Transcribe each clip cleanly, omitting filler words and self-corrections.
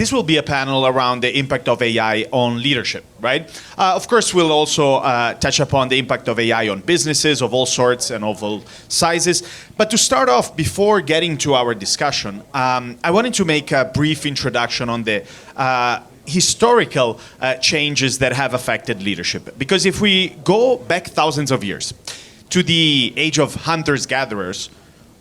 this will be a panel around the impact of AI on leadership, right? Of course, we'll also touch upon the impact of AI on businesses of all sorts and of all sizes. But to start off, before getting to our discussion, I wanted to make a brief introduction on the historical changes that have affected leadership. Because if we go back thousands of years to the age of hunters-gatherers,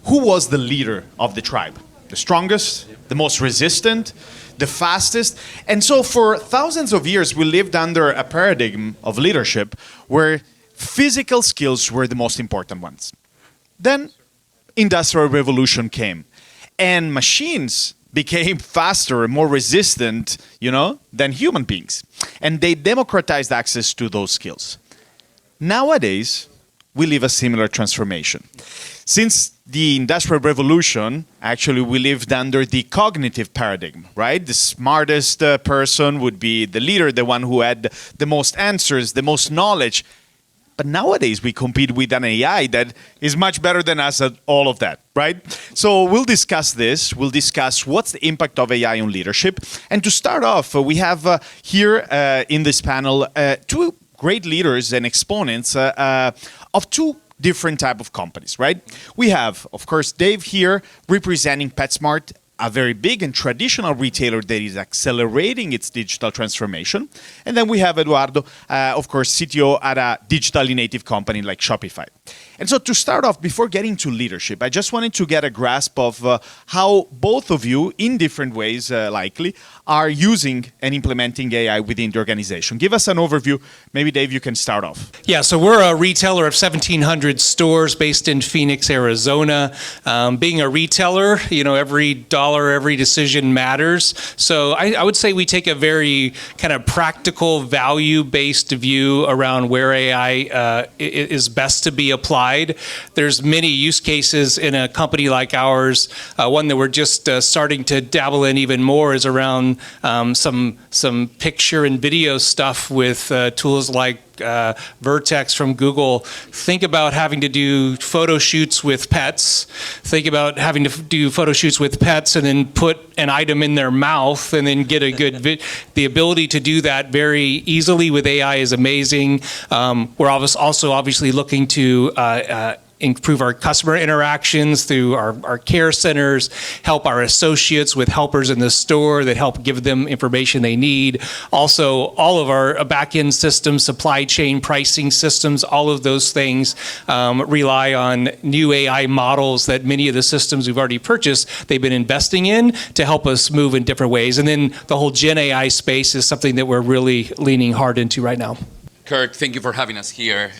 who was the leader of the tribe? The strongest, the most resistant, the fastest. And so for thousands of years, we lived under a paradigm of leadership where physical skills were the most important ones. Then Industrial Revolution came, and machines became faster and more resistant, than human beings. And they democratized access to those skills. Nowadays, we live a similar transformation. Since the Industrial Revolution, actually, we lived under the cognitive paradigm, right? The smartest person would be the leader, the one who had the most answers, the most knowledge. But nowadays, we compete with an AI that is much better than us at all of that, right? So we'll discuss this. We'll discuss what's the impact of AI on leadership. And to start off, we have here in this panel two great leaders and exponents of two different type of companies, right? We have, of course, Dave here representing PetSmart, a very big and traditional retailer that is accelerating its digital transformation. And then we have Eduardo, of course, CTO at a digitally native company like Shopify. And so to start off, before getting to leadership, I just wanted to get a grasp of how both of you, in different ways likely, are using and implementing AI within the organization. Give us an overview. Maybe, Dave, you can start off. Yeah, so we're a retailer of 1,700 stores based in Phoenix, Arizona. Being a retailer, every dollar, every decision matters. So I would say we take a very kind of practical, value-based view around where AI is best to be applied. There's many use cases in a company like ours. One that we're just starting to dabble in even more is around some picture and video stuff with tools like Vertex from Google. Think about having to do photo shoots with pets. Think about having to do photo shoots with pets and then put an item in their mouth and then get a good the ability to do that very easily with AI is amazing. We're also obviously looking to improve our customer interactions through our care centers, help our associates with helpers in the store that help give them information they need. Also, all of our back-end systems, supply chain pricing systems, all of those things rely on new AI models that many of the systems we've already purchased, they've been investing in to help us move in different ways. And then the whole Gen AI space is something that we're really leaning hard into right now. Kirk, thank you for having us here.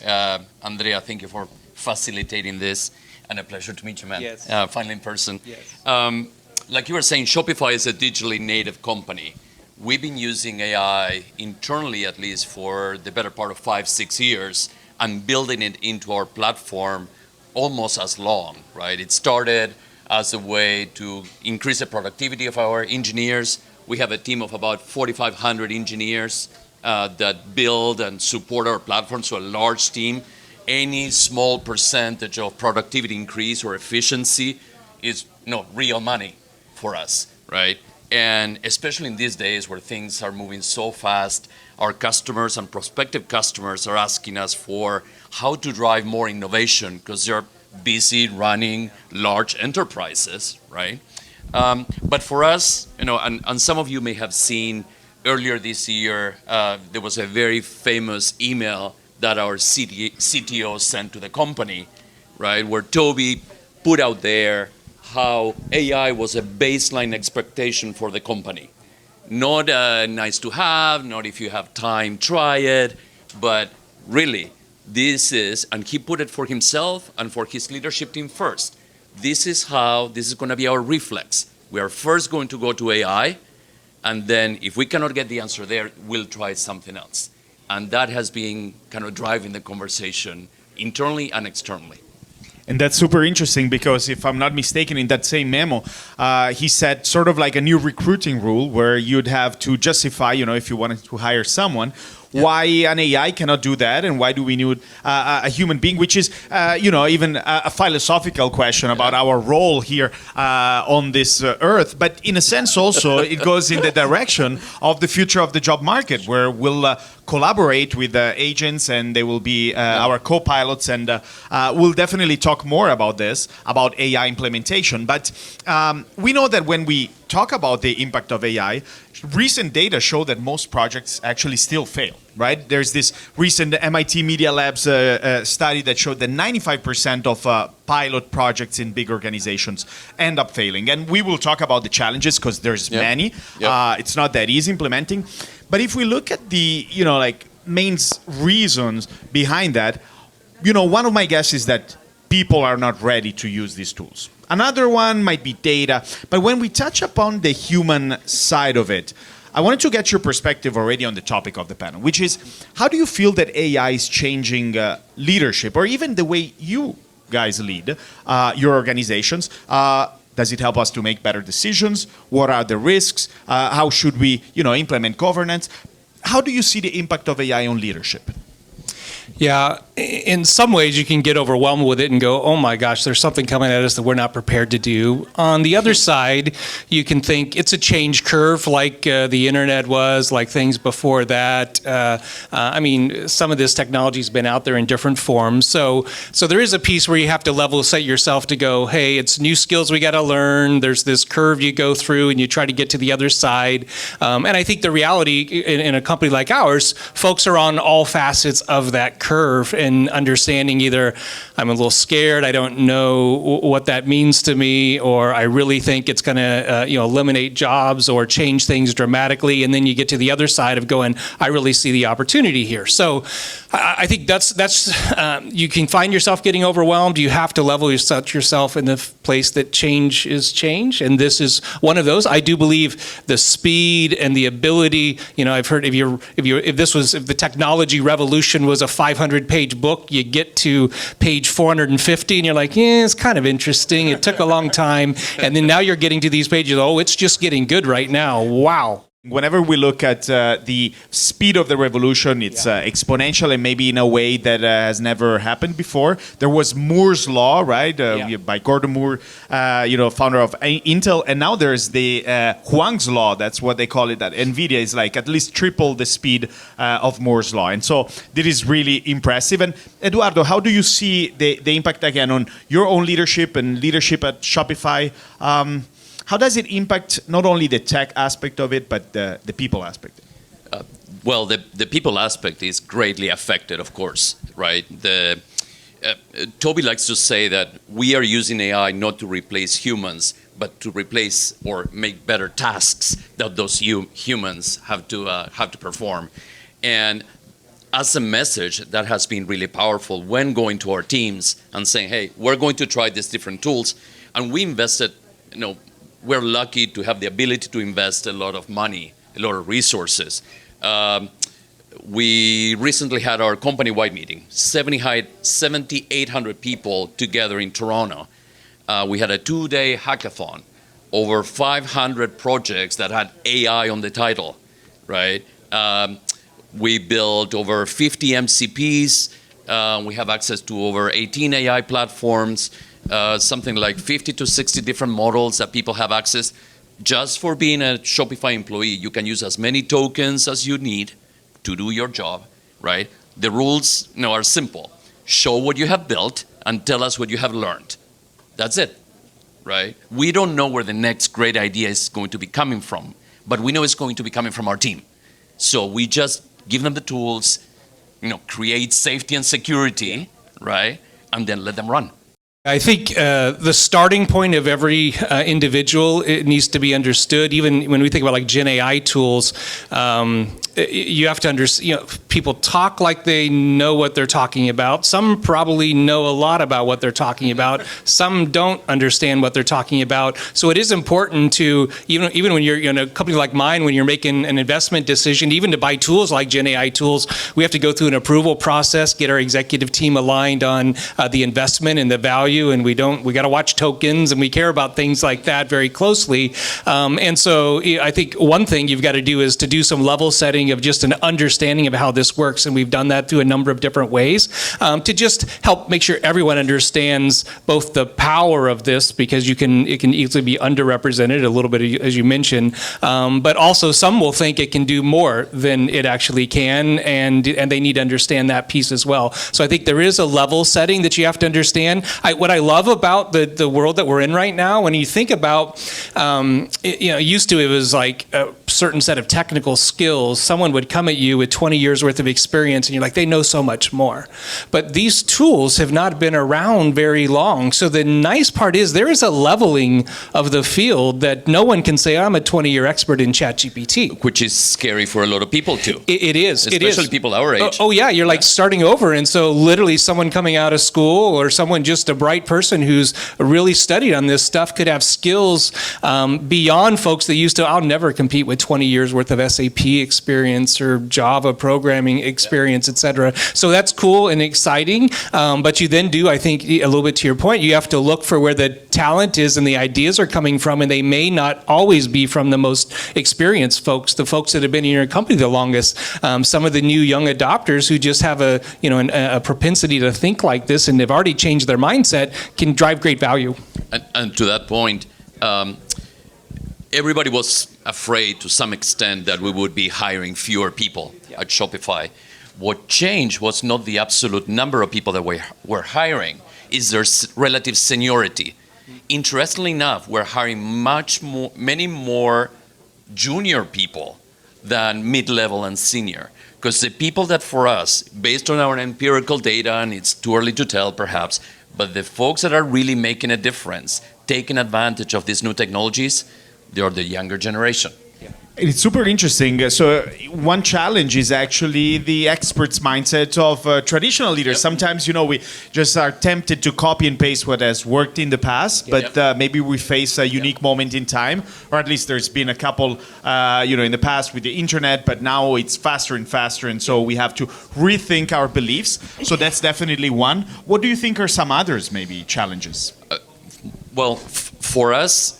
Andrea, thank you for facilitating this, and a pleasure to meet you, man. Yes. Finally in person. Yes. Like you were saying, Shopify is a digitally native company. We've been using AI internally, at least for the better part of 5-6 years, and building it into our platform almost as long, right? It started as a way to increase the productivity of our engineers. We have a team of about 4,500 engineers that build and support our platform, so a large team. Any small percentage of productivity increase or efficiency is real money for us, right? And especially in these days where things are moving so fast, our customers and prospective customers are asking us for how to drive more innovation because they're busy running large enterprises, right? But for us, and some of you may have seen earlier this year, there was a very famous email that our CTO sent to the company, right? Where Toby put out there how AI was a baseline expectation for the company. Not nice to have, not if you have time, try it, but really, this is, and he put it for himself and for his leadership team first. This is going to be our reflex. We are first going to go to AI, and then if we cannot get the answer there, we'll try something else. And that has been kind of driving the conversation internally and externally. And that's super interesting because if I'm not mistaken, in that same memo, he said sort of like a new recruiting rule where you'd have to justify, if you wanted to hire someone, why an AI cannot do that, and why do we need a human being, which is, even a philosophical question about our role here on this earth. But in a sense, also, it goes in the direction of the future of the job market, where we'll collaborate with agents, and they will be our co-pilots, and we'll definitely talk more about this, about AI implementation. But we know that when we talk about the impact of AI, recent data show that most projects actually still fail, right? There's this recent MIT Media Labs study that showed that 95% of pilot projects in big organizations end up failing. And we will talk about the challenges, because there's many. It's not that easy implementing. But if we look at the, main reasons behind that, one of my guesses is that people are not ready to use these tools. Another one might be data. But when we touch upon the human side of it, I wanted to get your perspective already on the topic of the panel, which is, how do you feel that AI is changing leadership, or even the way you guys lead your organizations? Does it help us to make better decisions? What are the risks? How should we, implement governance? How do you see the impact of AI on leadership? Yeah, in some ways you can get overwhelmed with it and go, oh my gosh, there's something coming at us that we're not prepared to do. On the other side, you can think it's a change curve, like the internet was, like things before that. Some of this technology's been out there in different forms. So there is a piece where you have to level set yourself to go, hey, it's new skills we got to learn. There's this curve you go through, and you try to get to the other side. And I think the reality in a company like ours, folks are on all facets of that curve and understanding either I'm a little scared, I don't know what that means to me, or I really think it's going to eliminate jobs or change things dramatically, and then you get to the other side of going, I really see the opportunity here. So I think that's you can find yourself getting overwhelmed. You have to level set yourself in the place that change is change, and this is one of those. I do believe the speed and the ability. I've heard if the technology revolution was a 500-page book, you get to page 450 and you're like, yeah, it's kind of interesting. It took a long time. And then now you're getting to these pages, oh, it's just getting good right now. Wow. Whenever we look at the speed of the revolution, it's exponential, and maybe in a way that has never happened before. There was Moore's Law, right, by Gordon Moore, founder of Intel, and now there's the Huang's Law. That's what they call it. That NVIDIA is like at least triple the speed of Moore's Law, and so this is really impressive. And Eduardo, how do you see the impact again on your own leadership and leadership at Shopify? How does it impact not only the tech aspect of it, but the people aspect? Well, the people aspect is greatly affected, of course, right? Toby likes to say that we are using AI not to replace humans, but to replace or make better tasks that those humans have to perform. And as a message, that has been really powerful when going to our teams and saying, hey, we're going to try these different tools. And we invested, we're lucky to have the ability to invest a lot of money, a lot of resources. We recently had our company-wide meeting, 7,800 people together in Toronto. We had a 2-day hackathon, over 500 projects that had AI on the title, right? We built over 50 MCPs. We have access to over 18 AI platforms. Something like 50 to 60 different models that people have access. Just for being a Shopify employee, you can use as many tokens as you need to do your job, right? The rules are simple. Show what you have built and tell us what you have learned. That's it, right? We don't know where the next great idea is going to be coming from, but we know it's going to be coming from our team. So we just give them the tools, create safety and security, right? And then let them run. I think the starting point of every individual, it needs to be understood. Even when we think about like Gen AI tools, you have to understand, people talk like they know what they're talking about. Some probably know a lot about what they're talking about. Some don't understand what they're talking about. So it is important to, even when you're in a company like mine, when you're making an investment decision, even to buy tools like Gen AI tools, we have to go through an approval process, get our executive team aligned on the investment and the value, and we got to watch tokens, and we care about things like that very closely. And so I think one thing you've got to do is to do some level setting beginning of just an understanding of how this works, and we've done that through a number of different ways to just help make sure everyone understands both the power of this, because it can easily be underrepresented a little bit, as you mentioned, but also some will think it can do more than it actually can, and they need to understand that piece as well. So I think there is a level setting that you have to understand. What I love about the world that we're in right now, when you think about, used to it was like a certain set of technical skills. Someone would come at you with 20 years worth of experience, and you're like, they know so much more. But these tools have not been around very long. So the nice part is there is a leveling of the field that no one can say, I'm a 20-year expert in ChatGPT. Which is scary for a lot of people too. It is. Especially people our age. Oh yeah, you're like starting over. And so literally someone coming out of school or someone just a bright person who's really studied on this stuff could have skills beyond folks that used to, I'll never compete with 20 years worth of SAP experience or Java programming experience, et cetera. So that's cool and exciting. But you then do, I think, a little bit to your point, you have to look for where the talent is and the ideas are coming from, and they may not always be from the most experienced folks, the folks that have been in your company the longest. Some of the new young adopters who just have a propensity to think like this and have already changed their mindset can drive great value. And to that point, everybody was afraid to some extent that we would be hiring fewer people at Shopify. What changed was not the absolute number of people that we're hiring, is their relative seniority. Interestingly enough, we're hiring many more junior people than mid-level and senior. Because the people that for us, based on our empirical data, and it's too early to tell perhaps, but the folks that are really making a difference, taking advantage of these new technologies, they are the younger generation. It's super interesting. So one challenge is actually the expert's mindset of traditional leaders. Yep. Sometimes, we just are tempted to copy and paste what has worked in the past, but maybe we face a unique moment in time, or at least there's been a couple, in the past with the internet, but now it's faster and faster, and so we have to rethink our beliefs. So that's definitely one. What do you think are some others, maybe, challenges? For us,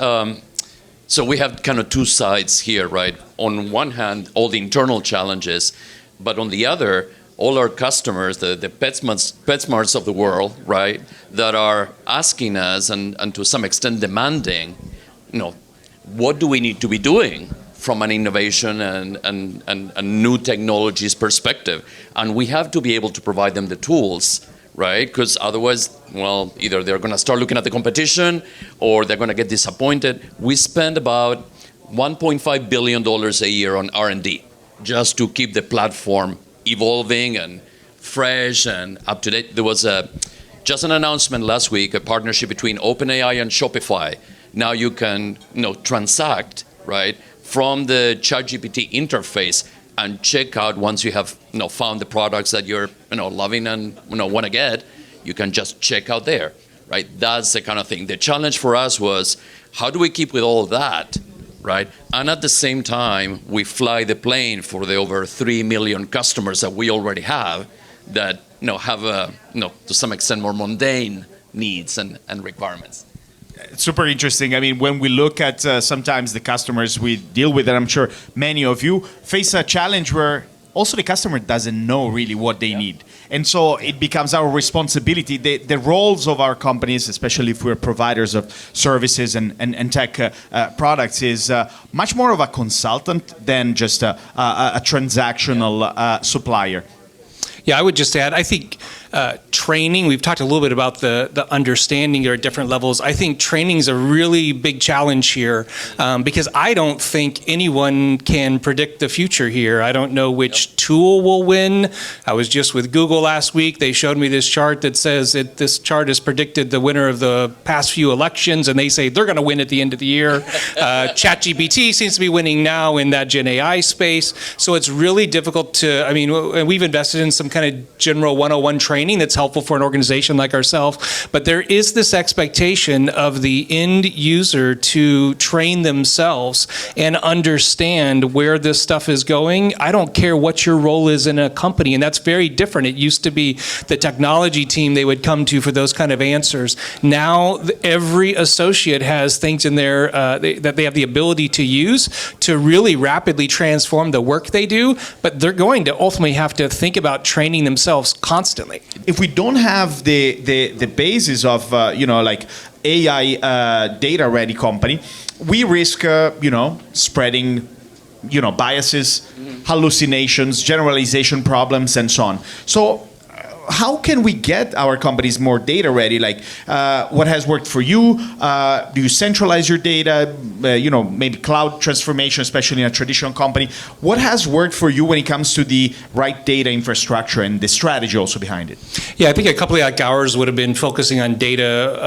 so we have kind of two sides here, right? On one hand, all the internal challenges, but on the other, all our customers, the PetSmarts of the world, right, that are asking us and to some extent demanding, what do we need to be doing from an innovation and new technologies perspective? And we have to be able to provide them the tools, right? Because otherwise, either they're going to start looking at the competition or they're going to get disappointed. We spend about $1.5 billion a year on R&D just to keep the platform evolving and fresh and up to date. There was just an announcement last week, a partnership between OpenAI and Shopify. Now you can transact, right, from the ChatGPT interface and check out once you have found the products that you're loving and want to get, you can just check out there, right? That's the kind of thing. The challenge for us was, how do we keep with all that, right? And at the same time, we fly the plane for the over 3 million customers that we already have that have to some extent more mundane needs and requirements. Super interesting. I mean, when we look at sometimes the customers we deal with, and I'm sure many of you face a challenge where also the customer doesn't know really what they need. And so it becomes our responsibility. The roles of our companies, especially if we're providers of services and tech products, is much more of a consultant than just a transactional supplier. Yeah, I would just add, I think training, we've talked a little bit about the understanding at different levels. I think training is a really big challenge here because I don't think anyone can predict the future here. I don't know which tool will win. I was just with Google last week. They showed me this chart that says this chart has predicted the winner of the past few elections, and they say they're going to win at the end of the year. ChatGPT seems to be winning now in that Gen AI space. So it's really difficult to, we've invested in some kind of general 101 training that's helpful helpful for an organization like ourselves. But there is this expectation of the end user to train themselves and understand where this stuff is going. I don't care what your role is in a company, and that's very different. It used to be the technology team they would come to for those kind of answers. Now every associate has things in there that they have the ability to use to really rapidly transform the work they do, but they're going to ultimately have to think about training themselves constantly. If we don't have the basis of like AI data ready company, we risk spreading biases, hallucinations, generalization problems, and so on. So how can we get our companies more data ready? Like, what has worked for you? Do you centralize your data? Maybe cloud transformation, especially in a traditional company. What has worked for you when it comes to the right data infrastructure and the strategy also behind it? Yeah, I think a company like ours would have been focusing on data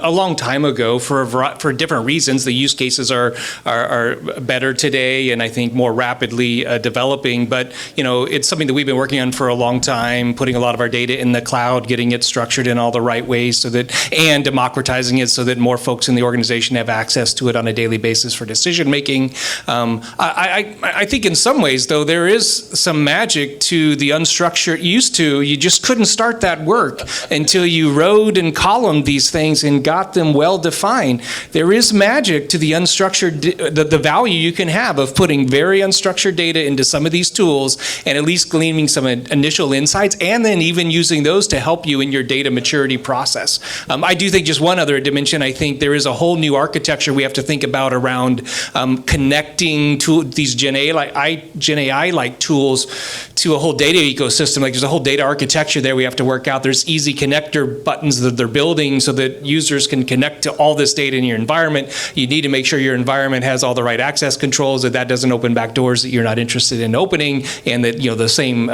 a long time ago for different reasons. The use cases are better today, and I think more rapidly developing. But it's something that we've been working on for a long time, putting a lot of our data in the cloud, getting it structured in all the right ways and democratizing it so that more folks in the organization have access to it on a daily basis for decision making. I think in some ways, though, there is some magic to the unstructured. You just couldn't start that work until you wrote and columned these things and got them well defined. There is magic to the unstructured, the value you can have of putting very unstructured data into some of these tools and at least gleaning some initial insights, and then even using those to help you in your data maturity process. I do think just one other dimension, I think there is a whole new architecture we have to think about around connecting to these Gen AI-like tools to a whole data ecosystem. Like, there's a whole data architecture there we have to work out. There's easy connector buttons that they're building so that users can connect to all this data in your environment. You need to make sure your environment has all the right access controls, that doesn't open back doors that you're not interested in opening, and that the same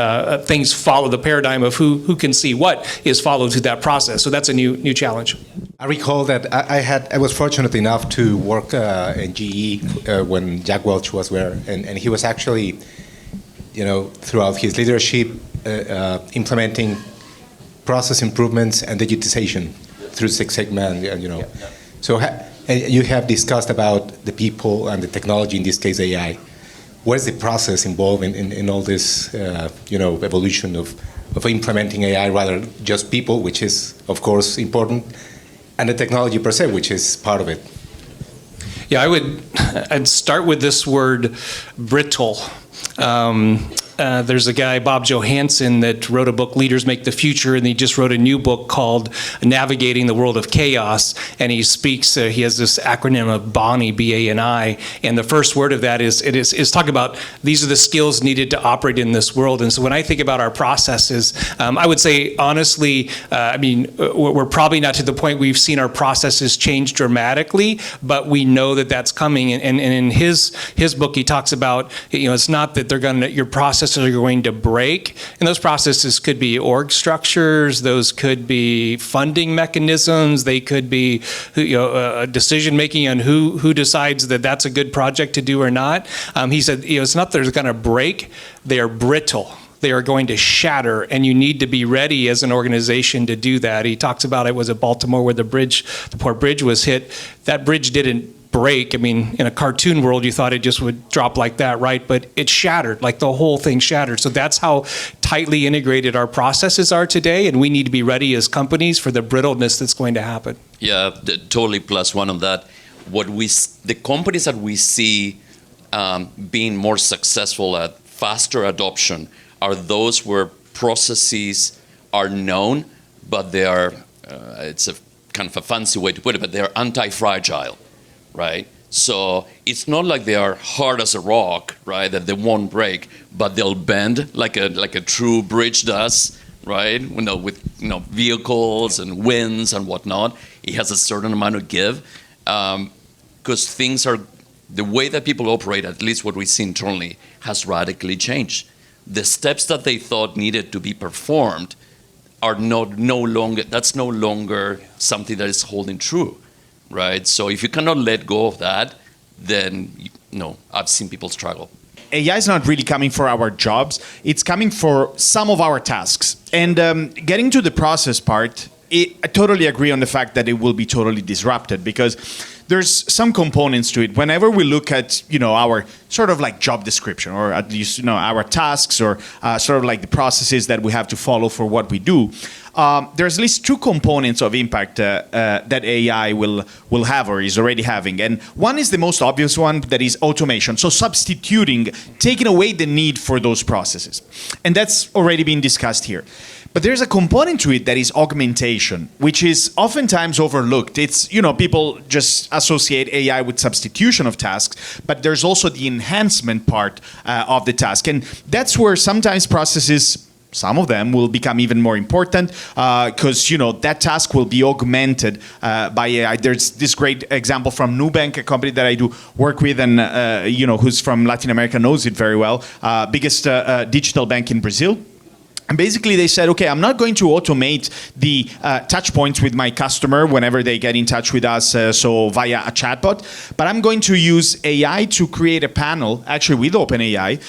things follow the paradigm of who can see what is followed through that process. So that's a new challenge. I recall that I was fortunate enough to work in GE when Jack Welch was there, and he was actually, throughout his leadership, implementing process improvements and digitization through Six Sigma, So you have discussed about the people and the technology, in this case AI. What is the process involved in all this, evolution of implementing AI, rather just people, which is, of course, important, and the technology per se, which is part of it? Yeah, I'd start with this word, brittle. There's a guy, Bob Johansen, that wrote a book, Leaders Make the Future, and he just wrote a new book called Navigating the World of Chaos. And he speaks, he has this acronym of BANI, B-A-N-I, and the first word of that is talking about these are the skills needed to operate in this world. And so when I think about our processes, I would say, honestly, we're probably not to the point we've seen our processes change dramatically, but we know that that's coming. And in his book, he talks about, it's not that your processes are going to break, and those processes could be org structures, those could be funding mechanisms, they could be decision making on who decides that that's a good project to do or not. He said, it's not that they're going to break, they are brittle. They are going to shatter, and you need to be ready as an organization to do that. He talks about, it was at Baltimore where the poor bridge was hit. That bridge didn't break. In a cartoon world, you thought it just would drop like that, right? But it shattered, like the whole thing shattered. So that's how tightly integrated our processes are today, and we need to be ready as companies for the brittleness that's going to happen. Yeah, totally plus one on that. The companies that we see being more successful at faster adoption are those where processes are known, but they are, it's a kind of a fancy way to put it, but they're anti-fragile. Right? So it's not like they are hard as a rock, right? That they won't break, but they'll bend like a true bridge does, right? With vehicles and winds and whatnot. It has a certain amount of give, because things are, the way that people operate, at least what we see internally, has radically changed. The steps that they thought needed to be performed are no longer something that is holding true. Right, so if you cannot let go of that, then I've seen people struggle. AI is not really coming for our jobs. It's coming for some of our tasks. And getting to the process part, I totally agree on the fact that it will be totally disrupted because there's some components to it. Whenever we look at, our sort of like job description or at least, our tasks or sort of like the processes that we have to follow for what we do, there's at least two components of impact that AI will have or is already having. And one is the most obvious one, that is automation. So substituting, taking away the need for those processes. And that's already been discussed here. But there's a component to it that is augmentation, which is oftentimes overlooked. It's, people just associate AI with substitution of tasks, but there's also the enhancement part of the task. And that's where sometimes processes, some of them, will become even more important because, that task will be augmented by AI. There's this great example from Nubank, a company that I do work with and, who's from Latin America knows it very well, biggest digital bank in Brazil. And basically they said, okay, I'm not going to automate the touch points with my customer whenever they get in touch with us, so via a chatbot, but I'm going to use AI to create a panel, actually with OpenAI,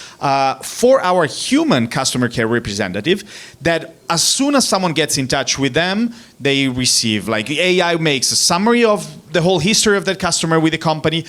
for our human customer care representative that as soon as someone gets in touch with them, they receive, AI makes a summary of the whole history of that customer with the company,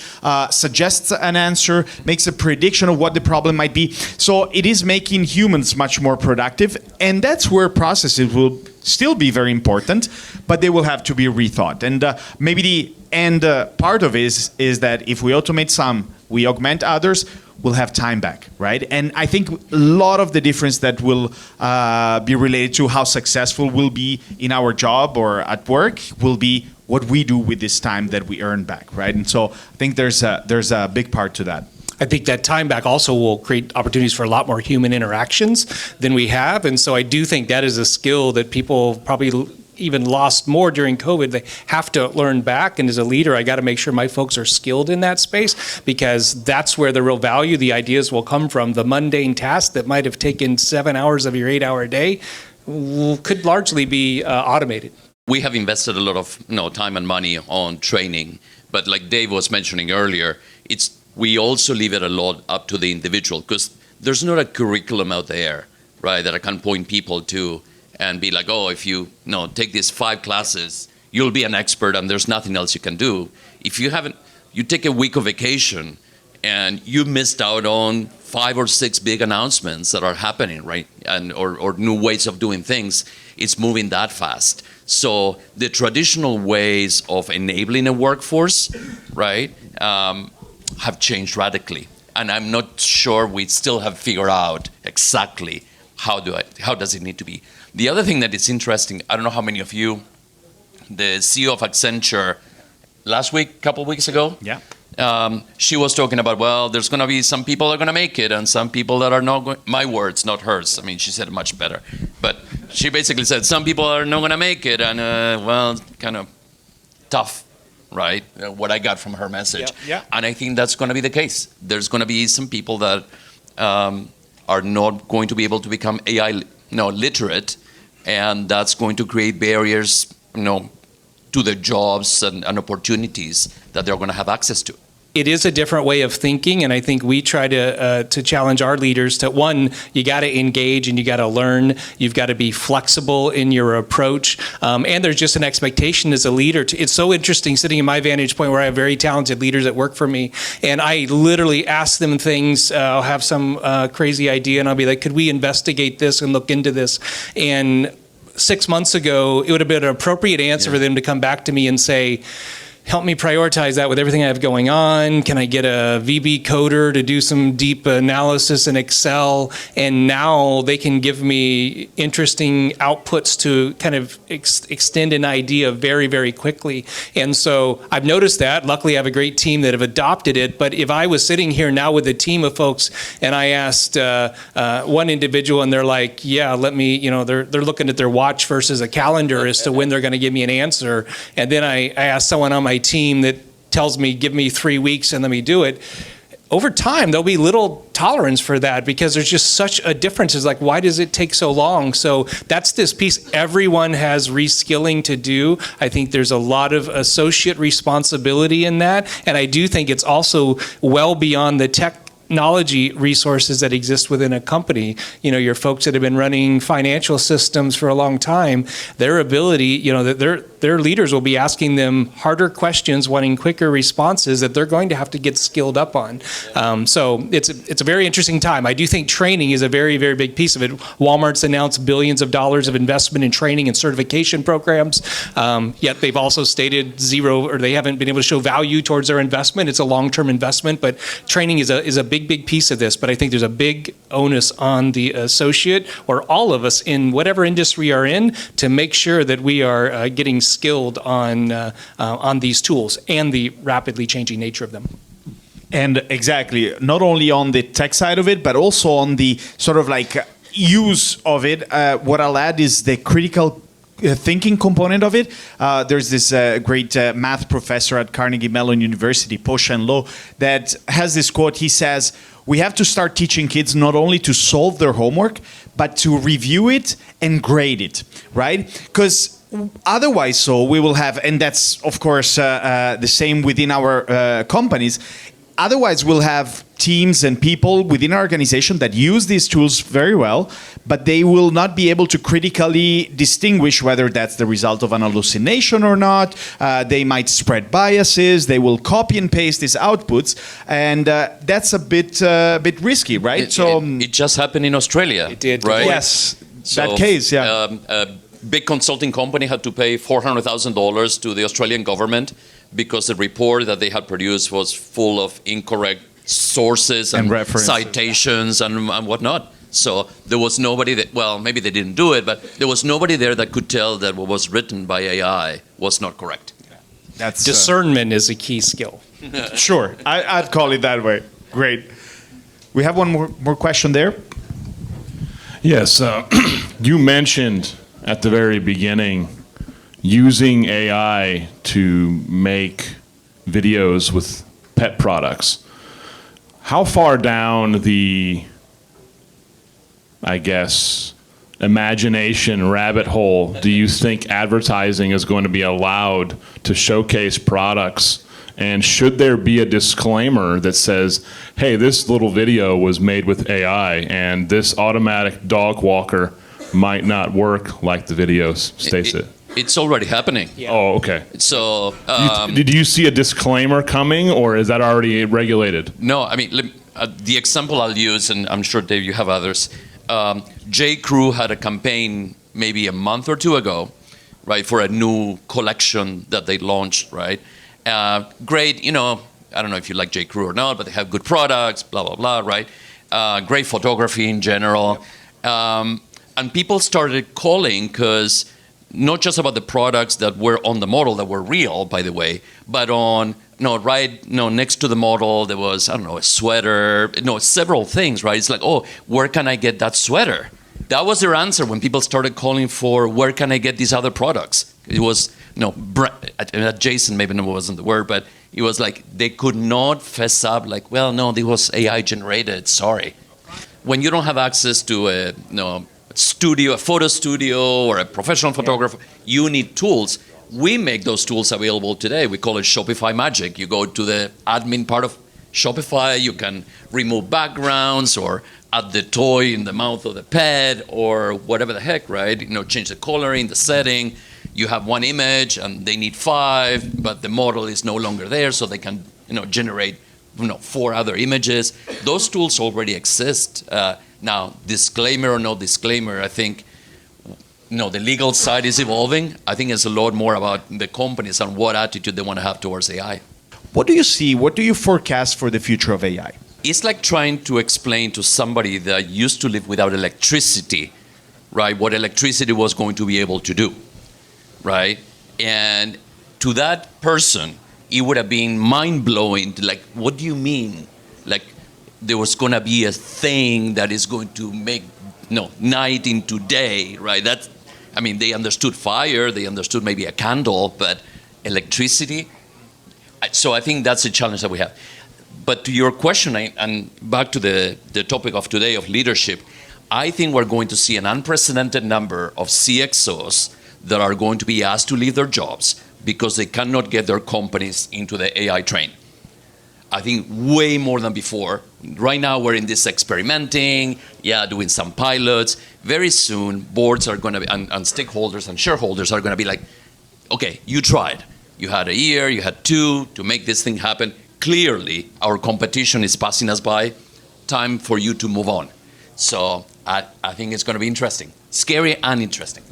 suggests an answer, makes a prediction of what the problem might be. So it is making humans much more productive. And that's where processes will still be very important, but they will have to be rethought. And maybe the end part of it is that if we automate some, we augment others, we'll have time back, right? And I think a lot of the difference that will be related to how successful we'll be in our job or at work will be what we do with this time that we earn back, right? And so I think there's a big part to that. I think that time back also will create opportunities for a lot more human interactions than we have. And so I do think that is a skill that people probably even lost more during COVID. They have to learn back. And as a leader, I got to make sure my folks are skilled in that space because that's where the real value, the ideas will come from. The mundane task that might have taken 7 hours of your 8-hour day could largely be automated. We have invested a lot of time and money on training, but like Dave was mentioning earlier, we also leave it a lot up to the individual because there's not a curriculum out there, right, that I can point people to and be like, oh, if you take these 5 classes, you'll be an expert and there's nothing else you can do. If you take a week of vacation and you missed out on 5 or 6 big announcements that are happening, right, and or new ways of doing things, it's moving that fast. So the traditional ways of enabling a workforce, right, have changed radically. And I'm not sure we still have figured out exactly how does it need to be. The other thing that is interesting, I don't know how many of you, the CEO of Accenture, last week, couple weeks ago, she was talking about, well, there's going to be some people that are going to make it and some people that are not my words, not hers. I mean, she said it much better. But she basically said some people are not going to make it and, kind of tough, right? What I got from her message. Yeah. And I think that's going to be the case. There's going to be some people that are not going to be able to become AI literate, and that's going to create barriers, to their jobs and opportunities that they're going to have access to. It is a different way of thinking, and I think we try to challenge our leaders to, one, you got to engage and you got to learn. You've got to be flexible in your approach, and there's just an expectation as a leader. It's so interesting sitting in my vantage point where I have very talented leaders that work for me, and I literally ask them things. I'll have some crazy idea, and I'll be like, could we investigate this and look into this? And 6 months ago, it would have been an appropriate answer for them to come back to me and say, help me prioritize that with everything I have going on. Can I get a VB coder to do some deep analysis in Excel? And now they can give me interesting outputs to kind of extend an idea very, very quickly. And so I've noticed that. Luckily, I have a great team that have adopted it. But if I was sitting here now with a team of folks and I asked one individual and they're like, yeah, let me, they're looking at their watch versus a calendar as to when they're going to give me an answer. And then I asked someone on my team that tells me, give me 3 weeks and let me do it. Over time, there'll be little tolerance for that because there's just such a difference. It's like, why does it take so long? So that's this piece. Everyone has reskilling to do. I think there's a lot of associate responsibility in that. And I do think it's also well beyond the technology resources that exist within a company. Your folks that have been running financial systems for a long time, their ability, their leaders will be asking them harder questions, wanting quicker responses that they're going to have to get skilled up on. So it's a very interesting time. I do think training is a very, very big piece of it. Walmart's announced billions of dollars of investment in training and certification programs, yet they've also stated zero, or they haven't been able to show value towards their investment. It's a long-term investment, but training is a big, big piece of this. But I think there's a big onus on the associate or all of us in whatever industry we are in to make sure that we are getting skilled on these tools and the rapidly changing nature of them. And exactly, not only on the tech side of it, but also on the sort of like use of it. What I'll add is the critical thinking component of it. There's this great math professor at Carnegie Mellon University, Po-Shen Lo, that has this quote. He says, we have to start teaching kids not only to solve their homework, but to review it and grade it, right? Because otherwise, so we will have, and that's of course the same within our companies. Otherwise, we'll have teams and people within our organization that use these tools very well, but they will not be able to critically distinguish whether that's the result of an hallucination or not. They might spread biases. They will copy and paste these outputs, and that's a bit risky, right? It just happened in Australia. It did, right? Yes, that case, yeah. A big consulting company had to pay $400,000 to the Australian government because the report that they had produced was full of incorrect sources and citations and whatnot. So there was nobody that, well, maybe they didn't do it, but there was nobody there that could tell that what was written by AI was not correct. That's discernment is a key skill. Sure, I'd call it that way. Great. We have one more question there. Yes, you mentioned at the very beginning using AI to make videos with pet products. How far down the, I guess, imagination rabbit hole do you think advertising is going to be allowed to showcase products? And should there be a disclaimer that says, hey, this little video was made with AI and this automatic dog walker might not work like the video states it? It's already happening. Yeah. Oh, okay. So, Did you see a disclaimer coming, or is that already regulated? no, I mean, the example I'll use, and I'm sure, Dave, you have others. J. Crew had a campaign maybe a month or two ago, right, for a new collection that they launched, right? Great, I don't know if you like J. Crew or not, but they have good products, blah, blah, blah, right? Great photography in general. And people started calling because not just about the products that were on the model that were real, by the way, but next to the model there was, I don't know, a sweater, several things, right? It's like, oh, where can I get that sweater? That was their answer when people started calling for where can I get these other products? It was, adjacent, maybe no, wasn't the word, but it was like they could not fess up like, well, no, this was AI generated, sorry. When you don't have access to a photo studio or a professional photographer, you need tools. We make those tools available today. We call it Shopify Magic. You go to the admin part of Shopify, you can remove backgrounds or add the toy in the mouth of the pet or whatever the heck, right? Change the coloring, the setting. You have one image and they need 5, but the model is no longer there, so they can, generate, 4 other images. Those tools already exist. Now, disclaimer or no disclaimer, I think, the legal side is evolving. I think it's a lot more about the companies and what attitude they want to have towards AI. What do you see? What do you forecast for the future of AI? It's like trying to explain to somebody that used to live without electricity, right, what electricity was going to be able to do, right? And to that person, it would have been mind-blowing. Like, what do you mean? Like, there was going to be a thing that is going to make night into day, right? They understood fire, they understood maybe a candle, but electricity. So I think that's a challenge that we have. But to your question, and back to the topic of today of leadership, I think we're going to see an unprecedented number of CXOs that are going to be asked to leave their jobs because they cannot get their companies into the AI train. I think way more than before. Right now we're in this experimenting, doing some pilots. Very soon boards are going to be, and stakeholders and shareholders are going to be like, okay, you tried. You had a year, you had 2 to make this thing happen. Clearly our competition is passing us by. Time for you to move on. So I think it's going to be interesting. Scary and interesting.